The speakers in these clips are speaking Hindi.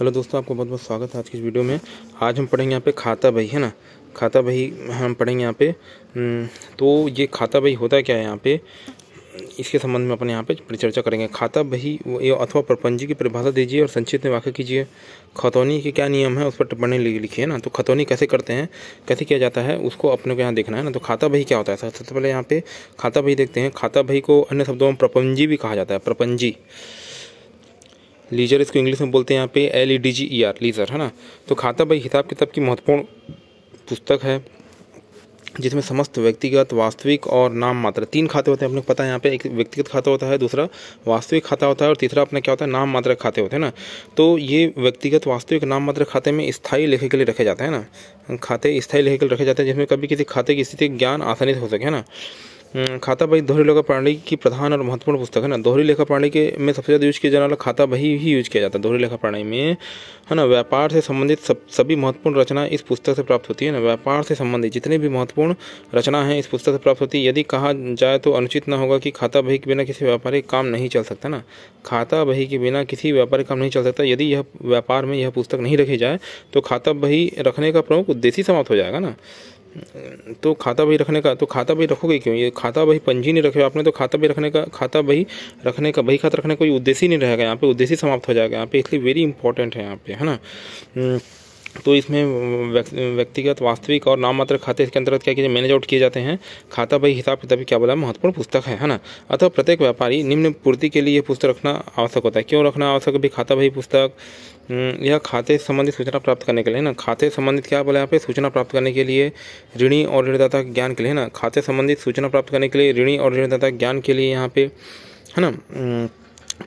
हेलो दोस्तों, आपको बहुत बहुत स्वागत है आज की इस वीडियो में। आज हम पढ़ेंगे यहाँ पे खाता बही, है ना। खाता बही हम पढ़ेंगे यहाँ पे। तो ये खाता बही होता क्या है यहाँ पे, इसके संबंध में अपन यहाँ पे परिचर्चा करेंगे। खाता बही अथवा प्रपंजी की परिभाषा दीजिए और संक्षिप्त में व्याख्या कीजिए। खतौनी के क्या नियम है उस पर टिप्पणी लिखिए ना। तो खतौनी कैसे करते हैं, कैसे किया जाता है, उसको अपने को यहाँ देखना है ना। तो खाता बही क्या होता है, सबसे पहले यहाँ पे खाता बही देखते हैं। खाता बही को अन्य शब्दों में प्रपंजी भी कहा जाता है, प्रपंजी। लीजर इसको इंग्लिश में बोलते हैं यहाँ पे LEDGER, लीजर, है ना। तो खाता बही हिसाब किताब की महत्वपूर्ण पुस्तक है जिसमें समस्त व्यक्तिगत, वास्तविक और नाम मात्र 3 खाते होते हैं। अपने को पता है यहाँ पे एक व्यक्तिगत खाता होता है, दूसरा वास्तविक खाता होता है और तीसरा अपना क्या होता है, नाम मात्र खाते होते हैं ना। तो ये व्यक्तिगत, वास्तविक, नाम मात्र खाते में स्थायी लेखे के लिए रखे जाते हैं ना। खाते स्थायी लेखे के लिए रखे जाते हैं जिसमें कभी किसी खाते की स्थिति ज्ञान आसानी से हो सके, है ना। खाता बही दोहरी लेखा प्रणाली की प्रधान और महत्वपूर्ण पुस्तक है ना। दोहरी लेखा प्रणाली के में सबसे ज़्यादा यूज किया जाने वाला खाता बही ही यूज किया जाता है दोहरी लेखा प्रणाली में, है ना। व्यापार से संबंधित सभी महत्वपूर्ण रचना इस पुस्तक से प्राप्त होती है ना। व्यापार से संबंधित जितने भी महत्वपूर्ण रचना है इस पुस्तक से प्राप्त होती है। यदि कहा जाए तो अनुचित न होगा कि खाता बही के बिना किसी व्यापारिक काम नहीं चल सकता ना। खाता बही के बिना किसी व्यापारिक काम नहीं चल सकता। यदि यह व्यापार में यह पुस्तक नहीं रखी जाए तो खाता बही रखने का प्रमुख उद्देश्य समाप्त हो जाएगा ना। तो खाता बही रखने का, तो खाता बही रखोगे क्यों, ये खाता बही पंजी नहीं रखे आपने, तो खाता बही रखने का, खाता बही रखने का, बही खाता रखने का कोई उद्देश्य नहीं रहेगा यहाँ पे, उद्देश्य समाप्त हो जाएगा यहाँ पे, इसलिए वेरी इंपॉर्टेंट है यहाँ पे, है ना। तो इसमें व्यक्तिगत, वास्तविक और नाम मात्र खाते के अंतर्गत क्या किए, मैनेज आउट किए जाते हैं। खाता बही हिसाब किताब क्या बोला, महत्वपूर्ण पुस्तक है ना। अतः प्रत्येक व्यापारी निम्न पूर्ति के लिए यह पुस्तक रखना आवश्यक होता है। क्यों रखना आवश्यक है खाता बही पुस्तक, यह खाते से संबंधित सूचना प्राप्त करने के लिए ना। खाते संबंधित क्या बोला यहाँ पे, सूचना प्राप्त करने के लिए, ऋणी और ऋणदाता ज्ञान के लिए, है ना। खाते संबंधित सूचना प्राप्त करने के लिए, ऋणी और ऋणदाता ज्ञान के लिए यहाँ पे, है ना।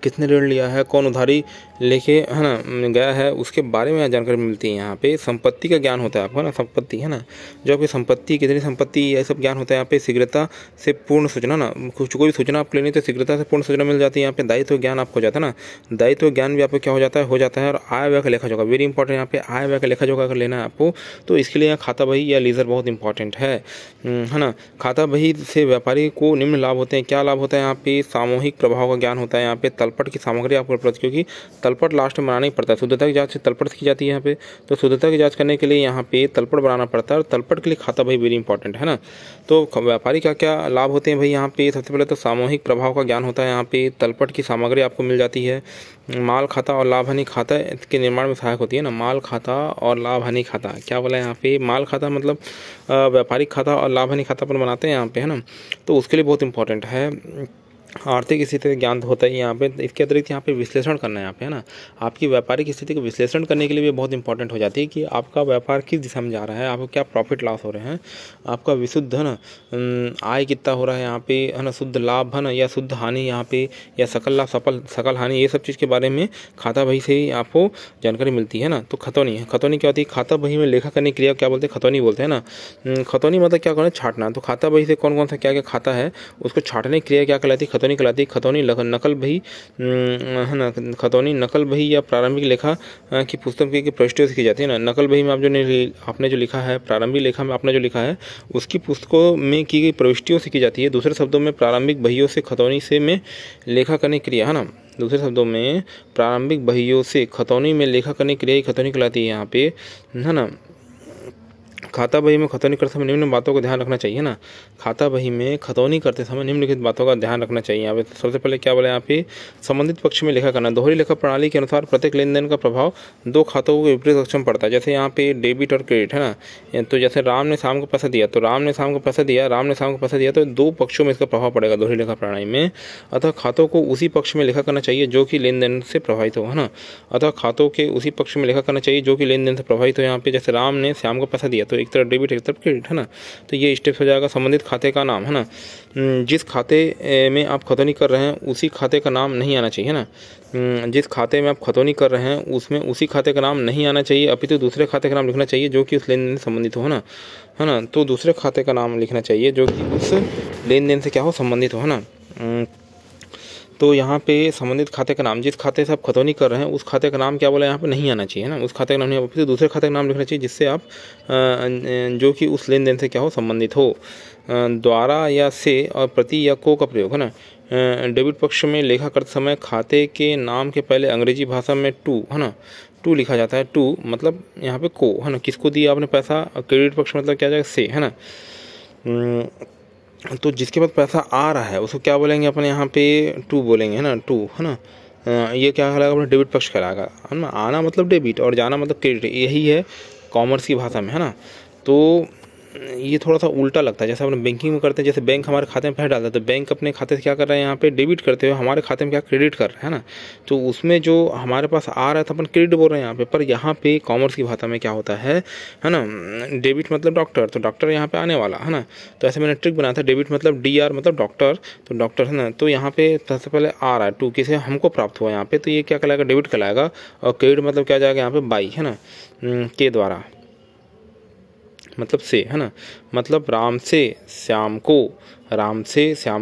किसने ऋण लिया है, कौन उधारी लेके, है ना, गया है, उसके बारे में जानकारी मिलती है यहाँ पे। संपत्ति का ज्ञान होता है आपको ना, संपत्ति, है ना। जो आपकी संपत्ति, कितनी संपत्ति, यह सब ज्ञान होता है यहाँ पे। शीघ्रता से पूर्ण सूचना ना, कुछ कोई भी सूचना आप लेनी तो शीघ्रता से पूर्ण सूचना मिल जाती है यहाँ पे। दायित्व ज्ञान आपको हो जाता है ना, दायित्व ज्ञान भी आपको क्या हो जाता है। और आय व्यय का लेखा जोखा, वेरी इंपॉर्टेंट यहाँ पे, आय व्यय का लेखा जोखा अगर लेना है आपको तो इसके लिए यहाँ खाता बही या लीजर बहुत इंपॉर्टेंट है ना। खाता बही से व्यापारी को निम्न लाभ होते हैं। क्या लाभ होता है यहाँ पे, सामूहिक प्रभाव का ज्ञान होता है यहाँ पे। तलपट की सामग्री आपको प्रति, क्योंकि तलपट लास्ट में बनाना ही पड़ता है। शुद्धता की जांच से तलपट की जाती है यहाँ पे, तो शुद्धता की जांच करने के लिए यहाँ पे तलपट बनाना पड़ता है और तलपट के लिए खाता बही वेरी इंपॉर्टेंट है ना। तो व्यापारी का क्या लाभ होते हैं भाई यहाँ पे, सबसे पहले तो सामूहिक प्रभाव का ज्ञान होता है यहाँ पे। तलपट की सामग्री आपको मिल जाती है। माल खाता और लाभ हानि खाता के निर्माण में सहायक होती है ना। माल खाता और लाभ हानि खाता क्या बोला यहाँ पे, माल खाता मतलब व्यापारिक खाता और लाभ हानि खाता पर बनाते हैं यहाँ पे, है ना। तो उसके लिए बहुत इंपॉर्टेंट है। आर्थिक स्थिति का ज्ञान होता है यहाँ पे। इसके अतिरिक्त यहाँ पे विश्लेषण करना है यहाँ पे, है ना। आपकी व्यापारिक स्थिति को विश्लेषण करने के लिए भी बहुत इंपॉर्टेंट हो जाती है कि आपका व्यापार किस दिशा में जा रहा है, आपको क्या प्रॉफिट लॉस हो रहे हैं, आपका विशुद्ध, है ना, आय कितना हो रहा है यहाँ पे, है ना, शुद्ध लाभ, है ना, या शुद्ध हानि यहाँ पे, या सकल लाभ, सकल हानि, ये सब चीज़ के बारे में खाता बही से ही आपको जानकारी मिलती है ना। तो खतौनी है, खतौनी क्या होती है, खाता बही में लेखा करने की क्रिया क्या बोलते हैं, खतौनी बोलते हैं ना। खतौनी मतलब क्या करना, छाटना। तो खाता बही से कौन कौन सा क्या क्या खाता है उसको छाटने की क्रिया क्या कहलाती है, खतौनी कहलाती है। खतौनी नकल बही, है ना, खतौनी नकल बही या प्रारंभिक लेखा की पुस्तक की प्रविष्टियों से की जाती है ना। नकल बही में आपने जो लिखा है, प्रारंभिक लेखा में आपने जो लिखा है उसकी पुस्तकों में की गई प्रविष्टियों से की जाती है। दूसरे शब्दों में प्रारंभिक बहियों से खतौनी से में लेखा करने की क्रिया, है ना। दूसरे शब्दों में प्रारंभिक बहियों से खतौनी में लेखा करने की क्रिया खतौनी कहलाती है यहाँ पे, है ना। खाता बही में खतौनी करते समय निम्न बातों का ध्यान रखना चाहिए ना। खाता बही में खतौनी करते समय निम्नलिखित बातों का ध्यान रखना चाहिए। यहाँ पे सबसे पहले क्या बोला यहाँ पे, संबंधित पक्ष में लेखा करना। दोहरी लेखा प्रणाली के अनुसार प्रत्येक लेन देन का प्रभाव दो खातों के विपरीत पक्ष में पड़ता है। जैसे यहाँ पे डेबिट और क्रेडिट, है ना। तो जैसे राम ने शाम को पैसा दिया, तो राम ने शाम को पैसा दिया, तो दो पक्षों में इसका प्रभाव पड़ेगा दोहरी लेखा प्रणाली में। अतः खातों को उसी पक्ष में लेखा करना चाहिए जो कि लेन देन से प्रभावित हो, है ना। अतः खातों के उसी पक्ष में लेखा करना चाहिए जो कि लेन देन से प्रभावित हो। यहाँ पे जैसे राम ने श्याम को पैसा दिया, तो एक तरफ डेबिट एक तरफ क्रेडिट, है ना। तो ये स्टेप्स हो जाएगा। संबंधित खाते का नाम, है ना, जिस खाते में आप खतौनी कर रहे हैं उसी खाते का नाम नहीं आना चाहिए, है ना। जिस खाते में आप खतौनी कर रहे हैं उसमें उसी खाते का नाम नहीं आना चाहिए, अपितु दूसरे खाते का नाम लिखना चाहिए जो कि उस लेन देन से संबंधित हो, है ना। तो दूसरे खाते का नाम लिखना चाहिए जो कि उस लेन देन से क्या हो, संबंधित हो, है ना। तो यहाँ पे संबंधित खाते का नाम, जिस खाते से आप खतौनी कर रहे हैं उस खाते का नाम क्या बोला यहाँ पे, नहीं आना चाहिए, है ना। उस खाते का नाम नहीं, फिर दूसरे खाते का नाम लिखना चाहिए जिससे आप जो कि उस लेन देन से क्या हो, संबंधित हो। द्वारा या से और प्रति या को का प्रयोग, है ना। डेबिट पक्ष में लेखा करते समय खाते के नाम के पहले अंग्रेजी भाषा में टू, है ना, टू लिखा जाता है। टू मतलब यहाँ पे को, है ना, किसको दिया आपने पैसा, क्रेडिट पक्ष मतलब क्या जाएगा, से, है ना। तो जिसके पास पैसा आ रहा है उसको क्या बोलेंगे अपने यहाँ पे, टू बोलेंगे, है ना, टू, है ना। ये क्या कहलाएगा अपना, डेबिट पक्ष कहलाएगा, है ना। आना मतलब डेबिट और जाना मतलब क्रेडिट, यही है कॉमर्स की भाषा में, है ना। तो ये थोड़ा सा उल्टा लगता है, जैसे अपने बैंकिंग में करते हैं, जैसे बैंक हमारे खाते में पैसा डालता है तो बैंक अपने खाते से क्या कर रहा है, यहाँ पे डेबिट करते हुए हमारे खाते में क्या क्रेडिट कर रहा है ना। तो उसमें जो हमारे पास आ रहा था अपन क्रेडिट बोल रहे हैं यहाँ पे, पर यहाँ पे कॉमर्स की भाषा में क्या होता है ना, डेबिट मतलब डॉक्टर, तो डॉक्टर यहाँ पे आने वाला, है ना। तो ऐसे मैंने ट्रिक बनाया था, डेबिट मतलब DR मतलब डॉक्टर, तो डॉक्टर, है ना। तो यहाँ पे सबसे पहले आ रहा है टू, किसे, हमको प्राप्त हुआ यहाँ पे, तो ये क्या कहलाएगा, डेबिट कहलाएगा। और क्रेडिट मतलब क्या जाएगा यहाँ पे, बाई, है ना, के द्वारा मतलब से, है ना। मतलब राम से श्याम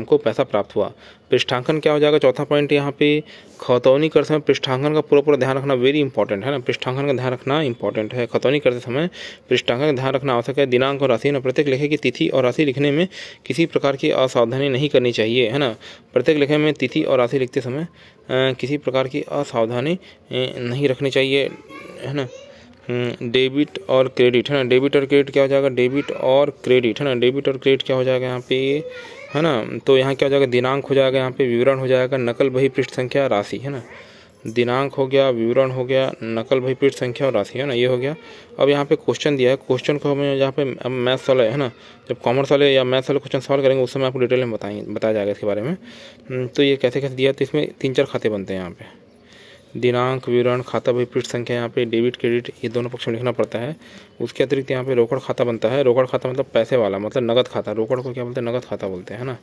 को पैसा प्राप्त हुआ। पृष्ठांकन क्या हो जाएगा, चौथा पॉइंट यहाँ पे, खतौनी करते समय पृष्ठांकन का पूरा ध्यान रखना वेरी इंपॉर्टेंट है ना। पृष्ठांकन का ध्यान रखना इंपॉर्टेंट है। खतौनी करते समय पृष्ठांकन का ध्यान रखना आवश्यक है। दिनांक और राशि, ना, प्रत्येक लेखे की तिथि और राशि लिखने में किसी प्रकार की असावधानी नहीं करनी चाहिए, है ना। प्रत्येक लेखे में तिथि और राशि लिखते समय किसी प्रकार की असावधानी नहीं रखनी चाहिए, है ना। डेबिट और क्रेडिट, है ना। डेबिट और क्रेडिट क्या हो जाएगा, डेबिट और क्रेडिट, है ना। डेबिट और क्रेडिट क्या हो जाएगा यहाँ पे, है ना। तो यहाँ क्या हो जाएगा, दिनांक हो जाएगा, यहाँ पे विवरण हो जाएगा, नकल बही पृष्ठ संख्या राशि, है ना। दिनांक हो गया, विवरण हो गया, नकल बही पृष्ठ संख्या और राशि, है ना, ये हो गया। अब यहाँ पे क्वेश्चन दिया है, क्वेश्चन को हमें यहाँ पे मैथ्स वाले, है ना, जब कॉमर्स वाले या मैथ्स वाले क्वेश्चन सॉल्व करेंगे उस समय आपको डिटेल में बताया जाएगा इसके बारे में। तो ये कैसे कैसे दिया, तो इसमें 3-4 खाते बनते हैं यहाँ पे, दिनांक, विवरण, खाता बही पृष्ठ संख्या, यहाँ पे डेबिट क्रेडिट ये दोनों पक्ष में लिखना पड़ता है। उसके अतिरिक्त यहाँ पे रोकड़ खाता बनता है। रोकड़ खाता मतलब पैसे वाला, मतलब नगद खाता, रोकड़ को क्या बोलते हैं, नगद खाता बोलते हैं, है ना।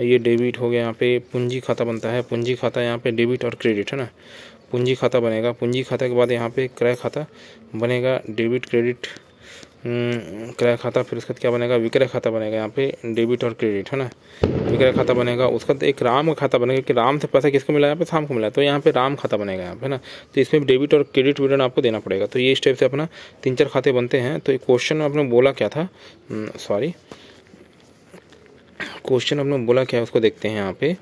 ये डेबिट हो गया। यहाँ पे पूंजी खाता बनता है। पूंजी खाता यहाँ पे डेबिट और क्रेडिट, है ना। पूंजी खाता बनेगा। पूंजी खाता के बाद यहाँ पे क्रय खाता बनेगा, डेबिट क्रेडिट क्रय खाता। फिर उसके बाद क्या बनेगा, विक्रय खाता बनेगा, यहाँ पे डेबिट और क्रेडिट, है ना। विक्रय खाता बनेगा। उसका एक राम का खाता बनेगा कि राम से पैसा किसको मिला, यहाँ पे शाम को मिला, तो यहाँ पे राम खाता बनेगा यहाँ पे, ना। तो इसमें डेबिट और क्रेडिट विवरण आपको देना पड़ेगा। तो ये इस टाइप से अपना 3-4 खाते बनते हैं। तो क्वेश्चन में आपने बोला क्या था, क्वेश्चन आपने बोला क्या है उसको देखते हैं यहाँ पे।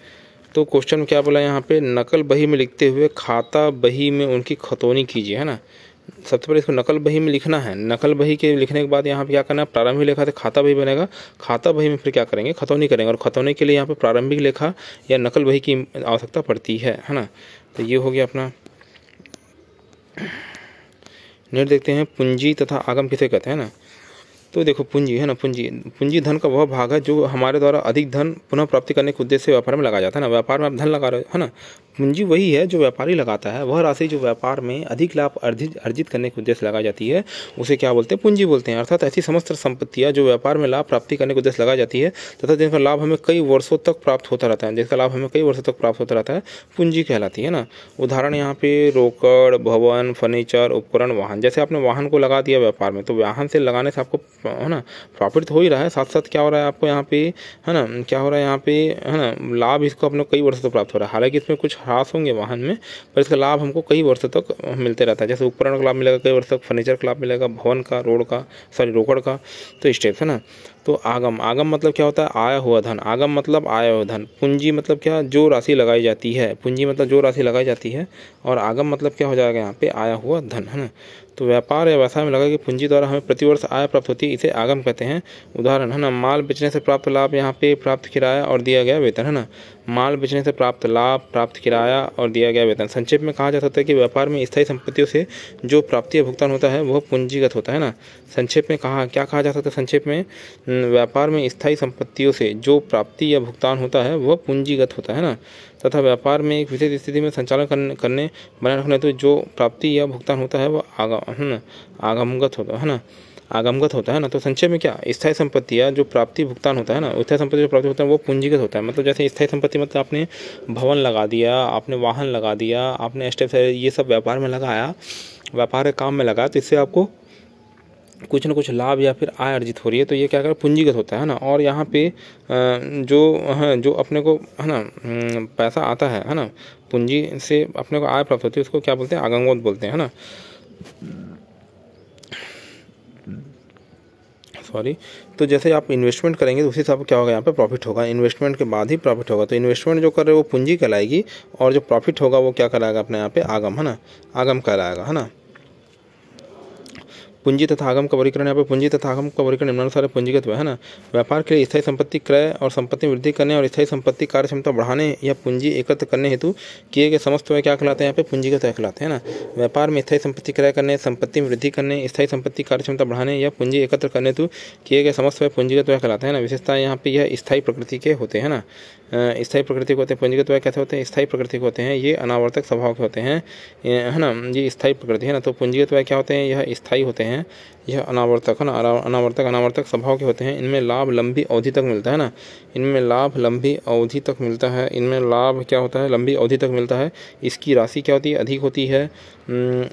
तो क्वेश्चन में क्या बोला यहाँ पे, नकल बही में लिखते हुए खाता बही में उनकी खतौनी कीजिए, है ना। सबसे पहले इसको नकल बही में लिखना है। नकल बही के लिखने के बाद यहाँ पे क्या करना है, प्रारंभिक लेखा से खाता बही बनेगा। खाता बही में फिर क्या करेंगे, खतौनी करेंगे, और खतौनी के लिए यहाँ पे प्रारंभिक लेखा या नकल बही की आवश्यकता पड़ती है ना। तो ये हो गया अपना। नेक्स्ट देखते हैं, पूंजी तथा आगम किसे कहते हैं ना। तो देखो पूंजी, है ना, पूंजी धन का वह भाग है जो हमारे द्वारा अधिक धन पुनः प्राप्ति करने के उद्देश्य से व्यापार में लगाया जाता है ना। व्यापार में आप धन लगा रहे हो, है ना। पूंजी वही है जो व्यापारी लगाता है, वह राशि जो व्यापार में अधिक लाभ अर्जित करने के उद्देश्य लगाई जाती है उसे क्या बोलते हैं, पूंजी बोलते हैं। अर्थात ऐसी समस्त संपत्तियां जो व्यापार में लाभ प्राप्ति करने के उद्देश्य लगाई जाती है तथा जिनका लाभ हमें कई वर्षों तक प्राप्त होता रहता है, पूंजी कहलाती है ना। उदाहरण यहाँ पे रोकड़, भवन, फर्नीचर, उपकरण, वाहन। जैसे आपने वाहन को लगा दिया व्यापार में, तो वाहन से लगाने से आपको, है ना, प्रॉफिट तो हो ही रहा है, साथ साथ क्या हो रहा है आपको यहाँ पे, है ना, क्या हो रहा है यहाँ पे, है ना, लाभ इसको अपने कई वर्षों तक प्राप्त हो रहा है। हालांकि इसमें कुछ ह्रास होंगे वाहन में, पर इसका लाभ हमको कई वर्षों तक मिलते रहता है। जैसे उपकरण का लाभ मिलेगा कई वर्ष तक, फर्नीचर का लाभ मिलेगा, भवन का, रोकड़ का। तो इस टाइप है ना। तो आगम मतलब क्या होता है, आया हुआ धन। आगम मतलब आया हुआ धन। पूंजी मतलब क्या, जो राशि लगाई जाती है। पूंजी मतलब जो राशि लगाई जाती है, और आगम मतलब क्या हो जाएगा यहाँ पे, आया हुआ धन, है ना। तो व्यापार या व्यवसाय में लगा कि पूंजी द्वारा हमें प्रतिवर्ष आय प्राप्त होती है, इसे आगम कहते हैं। उदाहरण, है ना, माल बेचने से प्राप्त लाभ, यहाँ पे प्राप्त किराया और दिया गया वेतन, है ना। माल बेचने से प्राप्त लाभ, प्राप्त किराया और दिया गया वेतन। संक्षेप में कहा जा सकता है कि व्यापार में स्थायी संपत्तियों से जो प्राप्ति या भुगतान होता है वह पूंजीगत होता है ना। संक्षेप में क्या कहा जा सकता है, संक्षेप में व्यापार में स्थायी संपत्तियों से जो प्राप्ति या भुगतान होता है वह पूंजीगत होता है ना। तथा व्यापार में एक विशेष स्थिति में संचालन करने बनाए रखने तो जो प्राप्ति या भुगतान होता है वह आगमगत होता है ना। आगमगत होता है ना। तो संक्षेप में क्या, स्थायी संपत्ति या जो प्राप्ति भुगतान होता है ना, स्थायी संपत्ति जो प्राप्ति होता है वो पूंजीगत होता है। मतलब जैसे स्थायी संपत्ति मतलब आपने भवन लगा दिया, आपने वाहन लगा दिया, आपने स्टेप ये सब व्यापार में लगाया, व्यापार के काम में लगाया, तो इससे आपको कुछ न कुछ लाभ या फिर आय अर्जित हो रही है, तो ये क्या कर पूंजीगत होता है ना। और यहाँ पे जो अपने को, है ना, पैसा आता है ना, पूंजी से अपने को आय प्राप्त होती है, उसको क्या बोलते हैं, आगमगत बोलते हैं, है ना। तो जैसे आप इन्वेस्टमेंट करेंगे तो उसी हिसाब से क्या होगा, यहाँ पे प्रॉफिट होगा। इन्वेस्टमेंट के बाद ही प्रॉफिट होगा। तो इन्वेस्टमेंट जो कर रहे हो वो पूंजी कहलाएगी, और जो प्रॉफिट होगा वो क्या कहलाएगा अपने यहाँ पे, आगम, है ना, आगम कहलाएगा, है ना। पूंजी तथा आगम का वर्गीकरण, यहाँ पे पूंजी तथा आगम का वर्गीकरण निम्नानुसार पूंजीगत है ना। व्यापार के लिए स्थायी संपत्ति क्रय और संपत्ति में वृद्धि करने और स्थायी संपत्ति कार्य क्षमता बढ़ाने या पूंजी एकत्र करने हेतु किए गए समस्त व्यय क्या कहलाते हैं, यहाँ पे पूंजीगत व्यय कहलाते हैं ना। व्यापार में स्थायी संपत्ति क्रय करने, संपत्ति में वृद्धि करने, स्थायी संपत्ति कार्य क्षमता बढ़ाने या पूंजी एकत्र करने हेतु किए गए समस्त व्यय पूंजीगत व्यय कहलाते हैं ना। विशेषता यहाँ पे यह स्थायी प्रकृति के होते हैं ना। स्थायी प्रकृति के होते हैं। पूंजीगत व्यय कैसे होते हैं, स्थायी प्रकृति के होते हैं, ये अनावर्तक स्वभाव के होते हैं, है ना। ये स्थायी प्रकृति है ना। तो पूंजीगत व्यय क्या होते हैं, यह स्थायी होते हैं, यह अनावर्तक है ना। अनावर्तक स्वभाव के होते हैं। इनमें लाभ लंबी अवधि तक मिलता है ना। इनमें लाभ लंबी अवधि तक मिलता है। इनमें लाभ क्या होता है, लंबी अवधि तक मिलता है। इसकी राशि क्या होती है, अधिक होती है।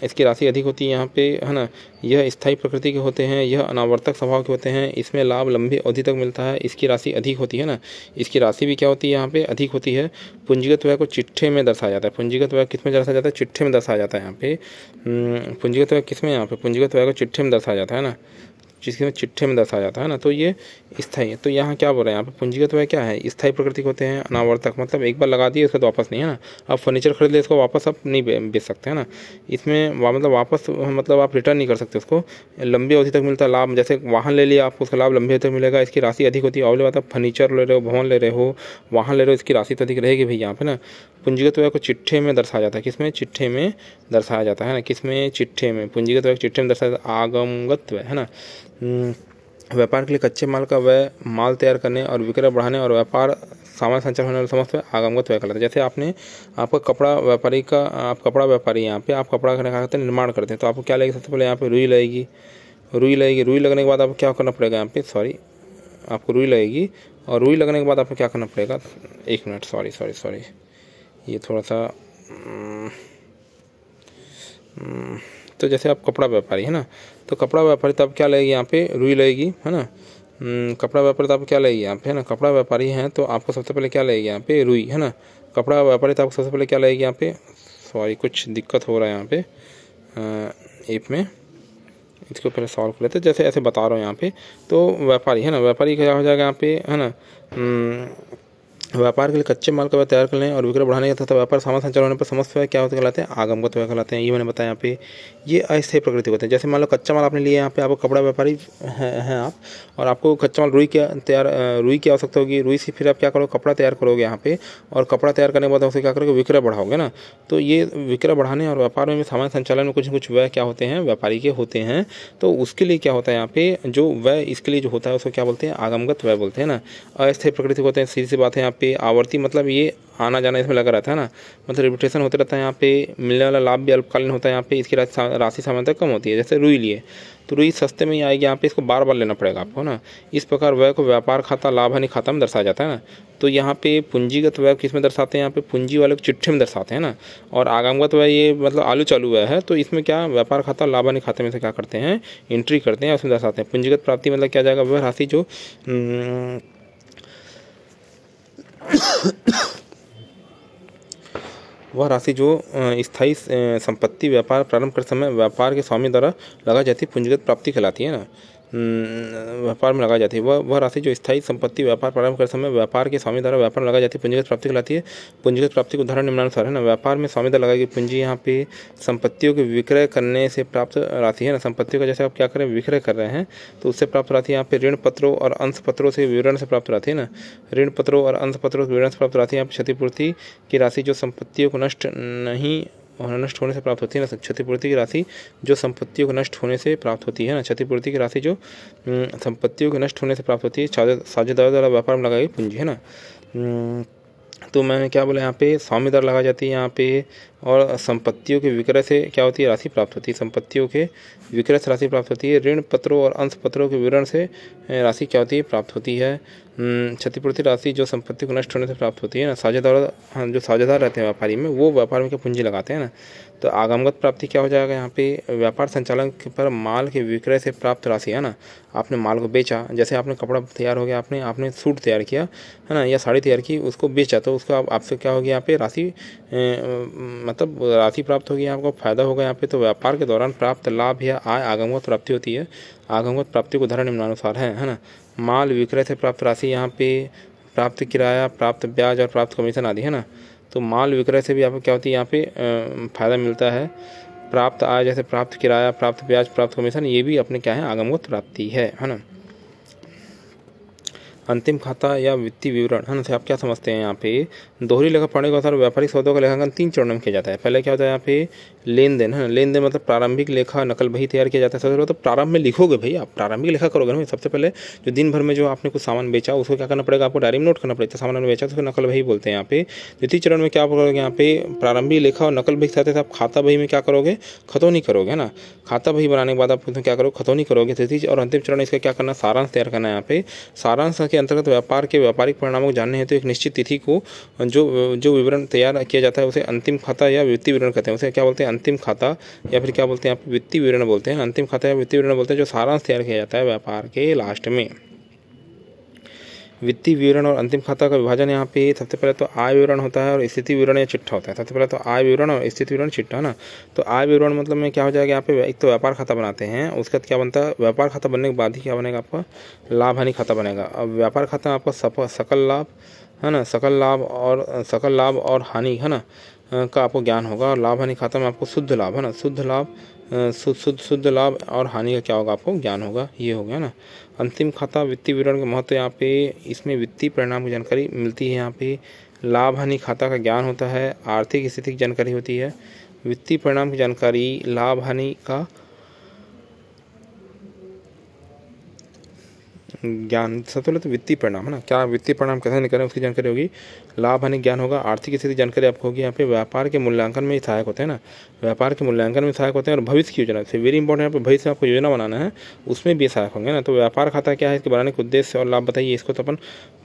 इसकी राशि अधिक होती है यहाँ पे, है ना। यह स्थायी प्रकृति के होते हैं, यह अनावर्तक स्वभाव के होते हैं। इसमें लाभ लंबी अवधि तक मिलता है। इसकी राशि अधिक होती है ना। इसकी राशि भी क्या होती है, यहाँ पे अधिक होती है। पूंजीगत व्यय को चिट्ठे में दर्शाया जाता है। पूंजीगत व्यय किस में दर्शाया जाता है, चिट्ठे में दर्शाया जाता है यहाँ पे। पूंजीगत व्यय किस में, यहाँ पे पूंजीगत व्यय को चिट्ठे में दर्शाया जाता है ना, जिसमें चिट्ठे में दर्शाया जाता है ना। तो ये स्थायी है। तो यहाँ क्या बोल रहे हैं, यहाँ पे पूंजीगत व्यय क्या है, स्थायी प्रकृति के होते हैं, अनावर्तक मतलब एक बार लगा दिए उसके तो वापस नहीं है ना। आप फर्नीचर खरीद ले, इसको वापस आप नहीं बेच सकते हैं ना। इसमें मतलब वापस मतलब आप रिटर्न नहीं कर सकते उसको। लंबी अवधि तक मिलता है लाभ, जैसे वाहन ले लिया आपको, उसका लाभ लंबी अवधि तक मिलेगा। इसकी राशि अधिक होती है। अगले बात आप फर्नीचर ले रहे हो, भवन ले रहे हो, वाहन ले रहे हो, इसकी राशि तो अधिक रहेगी भाई यहाँ पे ना। पूंजीगत व्यय को चिट्ठे में दर्शाया जाता है। किसमें, चिट्ठे में दर्शाया जाता है ना। किसमें, चिट्ठे में। पूंजीगत व्यय चिट्ठे में दर्शाया जाता है। आगमगत व्यय है ना। व्यापार के लिए कच्चे माल का व्यय, माल तैयार करने और विक्रय बढ़ाने और व्यापार सामान संचालन होने वाले समस्त व्यय आगमगत व्यय कहलाते हैं। जैसे आपका कपड़ा व्यापारी का, आप कपड़ा व्यापारी यहाँ पे आप कपड़ा करते हैं, निर्माण करते हैं, तो आपको क्या लगेगी, सबसे पहले यहाँ पे रुई लगेगी। रुई लगने के बाद आपको क्या करना पड़ेगा, यहाँ पे आपको रुई लगेगी। और रुई लगने के बाद आपको क्या करना पड़ेगा, एक मिनट, सॉरी ये थोड़ा सा तो जैसे आप कपड़ा व्यापारी है ना, तो कपड़ा व्यापारी तब क्या लगेगी, यहाँ पे रुई लगेगी, है ना। कपड़ा व्यापारी तब क्या लगेगी यहाँ पे, है ना। कपड़ा व्यापारी हैं तो आपको सबसे पहले क्या लगेगी, यहाँ पे रुई, है ना। कपड़ा व्यापारी तो आपको सबसे पहले क्या लगेगी, यहाँ पे कुछ दिक्कत हो रहा है यहाँ पे ऐप में, इसको पहले सॉल्व कर लेते हैं। जैसे ऐसे बता रहा हूँ यहाँ पे, तो व्यापारी है ना, व्यापारी क्या हो जाएगा यहाँ पे, है ना। व्यापार के लिए कच्चे माल का व्यय तैयार करने और विक्रय बढ़ाने तथा व्यापार सामान संचालन होने पर समस्त व्यय क्या होते कहलाते हैं, आगमगत व्यय कहलाते हैं। ये मैंने बताया यहाँ पे। ये अस्थायी प्रकृति होते हैं। जैसे मान लो कच्चा माल आपने लिया, यहाँ पे आपको कपड़ा व्यापारी हैं आप, और आपको कच्चा माल रुई की आवश्यकता होगी। रुई से फिर आप क्या करोगे, कपड़ा तैयार करोगे यहाँ पे, और कपड़ा तैयार करने के बाद उससे क्या करोगे, विक्रय बढ़ाओगे ना। तो ये विक्रय बढ़ाने और व्यापार में सामान संचालन में कुछ न कुछ व्यय क्या होते हैं, व्यापारी के होते हैं। तो उसके लिए क्या होता है यहाँ पे, जो व्यय इसके लिए जो होता है उसको क्या बोलते हैं, आगमगत व्यय बोलते हैं ना। अस्थायी प्रकृति होते हैं, सीधी सी बात है यहाँ पे। आवर्ती मतलब ये आना जाना इसमें लगा रहता है ना, मतलब रिपीटेशन होते रहता है। यहाँ पे मिलने वाला लाभ भी अल्पकालीन होता है। यहाँ पे इसकी राशि सामान्यतः कम होती है। जैसे रुई लिए तो रुई सस्ते में ही आएगी, यहाँ पे इसको बार बार लेना पड़ेगा आपको ना। इस प्रकार व्यय को व्यापार खाता, लाभ हानि खाता में दर्शाया जाता है ना। तो यहाँ पे पूंजीगत व्यय किस में दर्शाते हैं, यहाँ पे पूंजी वाले को चिट्ठे में दर्शाते हैं ना। और आगमगत व्यय ये मतलब आलू चालू व्यय है, तो इसमें क्या व्यापार खाता, लाभ हानि खाते में से क्या करते हैं, एंट्री करते हैं, उसमें दर्शाते हैं। पूंजीगत प्राप्ति मतलब क्या जाएगा, वह राशि जो स्थायी संपत्ति व्यापार प्रारंभ करते समय व्यापार के स्वामी द्वारा लगा जाती पूंजीगत प्राप्ति कहलाती है ना। व्यापार में लगाई जाती है वह राशि जो स्थायी संपत्ति व्यापार प्रारंभ करते समय व्यापार के स्वामी द्वारा व्यापार में लगाई जाती है पूंजीगत प्राप्ति कहलाती है। पूंजीगत प्राप्ति को उदाहरण निम्नानुसार है ना। व्यापार में स्वामी द्वारा लगाई गई पूंजी यहाँ पे संपत्तियों के विक्रय करने से प्राप्त राशि है ना। संपत्तियों का जैसे आप क्या करें, विक्रय कर रहे हैं तो उससे प्राप्त राशि यहाँ पे ऋण पत्रों और अंश पत्रों से विवरण से प्राप्त राशि है ना। ऋण पत्रों और अंश पत्रों के विवरण से प्राप्त राशि यहाँ पे क्षतिपूर्ति की राशि जो संपत्तियों को नष्ट होने से प्राप्त होती है ना। क्षतिपूर्ति की राशि जो संपत्तियों को नष्ट होने से प्राप्त होती है ना। क्षतिपूर्ति की राशि जो संपत्तियों के नष्ट होने से प्राप्त होती है। साझेदारों द्वारा व्यापार में लगाई पूंजी है ना। तो मैंने क्या बोला, यहाँ पे स्वामी द्वारा लगा जाती है यहाँ पे, और संपत्तियों के विक्रय से क्या होती है, राशि प्राप्त होती है। संपत्तियों के विक्रय से राशि प्राप्त होती है। ऋण पत्रों और अंश पत्रों के विवरण से राशि क्या होती है, प्राप्त होती है। क्षतिपूर्ति राशि जो संपत्ति को नष्ट होने से प्राप्त होती है ना। साझेदार जो साझेदार रहते हैं व्यापारी में, वो व्यापार में क्या पूंजी लगाते हैं ना। तो आगमगत प्राप्ति क्या हो जाएगा यहाँ पे, व्यापार संचालन पर माल के विक्रय से प्राप्त राशि है ना। आपने माल को बेचा, जैसे आपने कपड़ा तैयार हो गया, आपने सूट तैयार किया है ना, या साड़ी तैयार की, उसको बेचा, तो उसको आपसे क्या होगी यहाँ पे राशि, मतलब राशि प्राप्त होगी, आपको फायदा होगा यहाँ पे। तो व्यापार के दौरान प्राप्त लाभ या आय आगमगत प्राप्ति होती है। आगमगत प्राप्ति को उदाहरण निम्नानुसार है ना। माल विक्रय से प्राप्त राशि यहाँ पे प्राप्त किराया, प्राप्त ब्याज और प्राप्त कमीशन आदि है ना। तो माल विक्रय से भी आपको क्या होती है यहाँ पे फायदा मिलता है। प्राप्त आय जैसे प्राप्त किराया, प्राप्त ब्याज, प्राप्त कमीशन, ये भी अपने क्या है आगमगत प्राप्ति है ना। अंतिम खाता या वित्तीय विवरण है ना, तो आप क्या समझते हैं यहाँ पे दोहरी लेखा पढ़ने के अनुसार व्यापारिक सौदों का लेखांकन 3 चरणों में किया जाता है। पहले क्या होता है यहाँ पे लेन देन है ना, लेन देन मतलब प्रारंभिक लेखा नकल बही तैयार किया जाता है। सबसे पहले तो प्रारंभ में लिखोगे भाई, आप प्रारंभिक लेखा करोगे ना। सबसे पहले जो दिन भर में जो आपने कुछ सामान बेचा उसको क्या करना पड़ेगा, आपको डायरी में नोट करना पड़ेगा। सामान ने बेचा तो उसको नकल बही बोलते हैं यहाँ पे। द्वितीय चरण में क्या करोगे यहाँ पे प्रारंभिक लेखा और नकल बही के साथ आप खाता बही में क्या करोगे, खतौनी करोगे है ना। खाता बही बनाने के बाद आप उसमें क्या करोगे, खतौनी करोगे। तृतीय और अंतिम चरण इसका क्या करना, सारांश तैयार करना है यहाँ पे। सारांश के अंतर्गत व्यापार के व्यापारिक परिणामों को जानने हेतु एक निश्चित तिथि को जो विवरण तैयार किया जाता है उसे अंतिम खाता या वित्तीय विवरण कहते हैं। उसे क्या बोलते हैं, अंतिम खाता या फिर क्या बोलते हैं आप वित्तीय विवरण बोलते हैं। अंतिम खाता या वित्तीय विवरण बोलते हैं जो सारांश तैयार किया जाता है व्यापार के लास्ट में। वित्तीय विवरण और अंतिम खाता का विभाजन यहाँ पे सबसे पहले तो आय विवरण होता है और स्थिति विवरण या चिट्ठा होता है। सबसे पहले तो आय विवरण और स्थिति विवरण चिट्ठा ना। तो आय विवरण मतलब में क्या हो जाएगा यहाँ पे, एक तो व्यापार खाता बनाते हैं, उसके बाद क्या बनता है, व्यापार खाता बनने के बाद ही क्या बनेगा आपका लाभ हानि खाता बनेगा। अब व्यापार खाता में आपका सकल लाभ है ना, सकल लाभ और हानि है ना का आपको ज्ञान होगा। और लाभ हानि खाता में आपको शुद्ध लाभ है ना, शुद्ध लाभ और हानि का क्या होगा आपको ज्ञान होगा। ये हो गया ना। अंतिम खाता वित्तीय विवरण का महत्व यहाँ पे इसमें वित्तीय परिणाम की जानकारी मिलती है। यहाँ पे लाभ हानि खाता का ज्ञान होता है, आर्थिक स्थिति की जानकारी होती है, वित्तीय परिणाम की जानकारी, लाभ हानि का ज्ञान। सबसे पहले तो वित्तीय परिणाम है ना, क्या वित्तीय परिणाम कैसे निकलें उसकी जानकारी होगी, लाभ हानि ज्ञान होगा, आर्थिक स्थिति जानकारी आपको होगी। यहाँ पे व्यापार के मूल्यांकन में सहायक होते हैं ना, व्यापार के मूल्यांकन में सहायक होते हैं। और भविष्य की योजना से वेरी इंपॉर्टेंट, यहाँ पे भविष्य में आपको योजना बनाना है उसमें भी सहायक होंगे ना। तो व्यापार खाता क्या है, इसके बनाने के उद्देश्य और लाभ बताइए, इसको तो अपन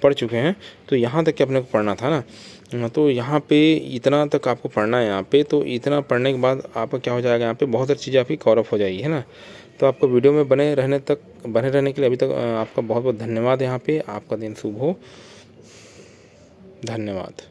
पढ़ चुके हैं। तो यहाँ तक कि अपने को पढ़ना था ना, तो यहाँ पे इतना तक आपको पढ़ना है यहाँ पे। तो इतना पढ़ने के बाद आपका क्या हो जाएगा, यहाँ पे बहुत सारी चीज़ें आपकी कवर अप हो जाएगी है ना। तो आपको वीडियो में बने रहने के लिए अभी तक आपका बहुत बहुत धन्यवाद। यहाँ पे आपका दिन शुभ हो, धन्यवाद।